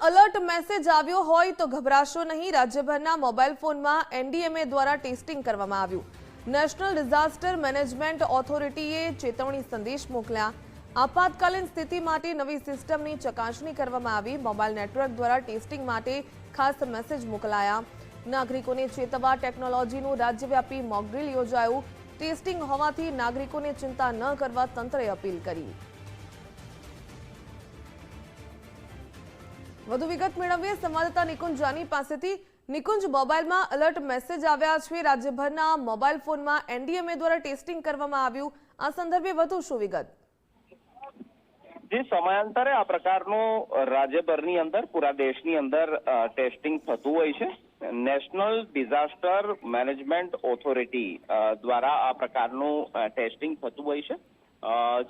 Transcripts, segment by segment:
Alert message આવ્યો હોય તો ગભરાશો નહીં। રાજ્યભરના મોબાઈલ ફોનમાં એનડીએમએ દ્વારા ટેસ્ટિંગ કરવામાં આવ્યું। નેશનલ ડિઝાસ્ટર મેનેજમેન્ટ ઓથોરિટીએ ચેતવણી સંદેશ મોકલ્યા। આપાતકાલીન સ્થિતિ માટે નવી સિસ્ટમની ચકાસણી કરવામાં આવી। મોબાઈલ નેટવર્ક દ્વારા ટેસ્ટિંગ માટે ખાસ મેસેજ મોકલાયા। નાગરિકોને ચેતવવા ટેકનોલોજીનું રાજ્યવ્યાપી મોકડ્રીલ યોજાયું। ટેસ્ટિંગ હોવાથી નાગરિકોને ચિંતા ન કરવા તંત્રે અપીલ કરી। વધુ વિગત મેળવીએ સંવાદદાતા નિકુંજ જાની પાસેથી। નિકુંજ, મોબાઈલમાં અલર્ટ મેસેજ આવ્યા છે। રાજ્યભરના મોબાઈલ ફોનમાં એનડીએમએ દ્વારા ટેસ્ટિંગ કરવામાં આવ્યું। આ સંદર્ભે વધુ શું વિગત? જે સમયાંતરે આ પ્રકારનું રાજ્યભરની અંદર પૂરા દેશની અંદર ટેસ્ટિંગ થતું હોય છે। નેશનલ ડિઝાસ્ટર મેનેજમેન્ટ ઓથોરિટી દ્વારા આ પ્રકારનું ટેસ્ટિંગ થતું હોય છે।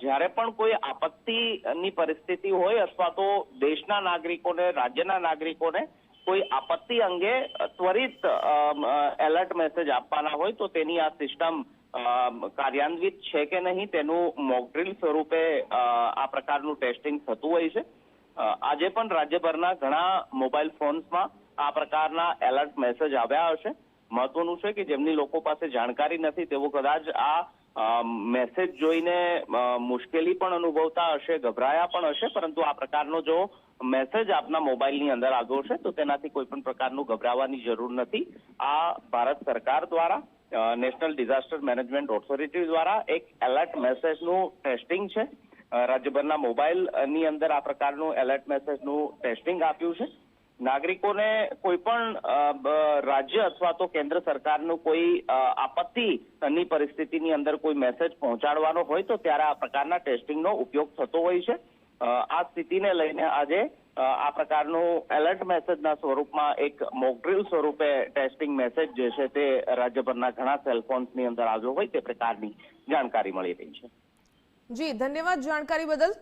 જ્યારે પણ કોઈ આપત્તિની પરિસ્થિતિ હોય અથવા તો દેશના નાગરિકોને, રાજ્યના નાગરિકોને કોઈ આપત્તિ અંગે ત્વરિત એલર્ટ મેસેજ આપવાના હોય તો તેની આ સિસ્ટમ કાર્યાન્વિત છે કે નહીં તેનું મોકડ્રીલ સ્વરૂપે આ પ્રકારનું ટેસ્ટિંગ થતું હોય છે। આજે પણ રાજ્યભરના ઘણા મોબાઈલ ફોન્સમાં આ પ્રકારના એલર્ટ મેસેજ આવ્યા હશે। મહત્વનું છે કે જેમની લોકો પાસે જાણકારી નથી તેઓ કદાચ આ મેસેજ જોઈને મુશ્કેલી પણ અનુભવતા હશે, ગભરાયા પણ હશે, પરંતુ આ પ્રકારનો જો મેસેજ આપના મોબાઈલની અંદર આવ્યો છે તો તેનાથી કોઈ પણ પ્રકારનું ગભરાવાની જરૂર નથી। આ ભારત સરકાર દ્વારા નેશનલ ડિઝાસ્ટર મેનેજમેન્ટ ઓથોરિટી દ્વારા એક એલર્ટ મેસેજનું ટેસ્ટિંગ છે। રાજ્યભરના મોબાઈલની અંદર આ પ્રકારનું એલર્ટ મેસેજનું ટેસ્ટિંગ આપ્યું છે। નાગરિકોને કોઈ પણ રાજ્ય અથવા તો કેન્દ્ર સરકારનું કોઈ આપત્તિની પરિસ્થિતિની અંદર કોઈ મેસેજ પહોંચાડવાનો હોય તો ત્યારે આ પ્રકારના ટેસ્ટિંગનો ઉપયોગ થતો હોય છે। આ સ્થિતિને લઈને આજે આ પ્રકારનું એલર્ટ મેસેજના સ્વરૂપમાં એક મોકડ્રીલ સ્વરૂપે ટેસ્ટિંગ મેસેજ જે છે તે રાજ્યભરના ઘણા સેલફોન્સની અંદર આવ્યો હોય તે પ્રકારની જાણકારી મળી રહી છે। જી, ધન્યવાદ જાણકારી બદલ।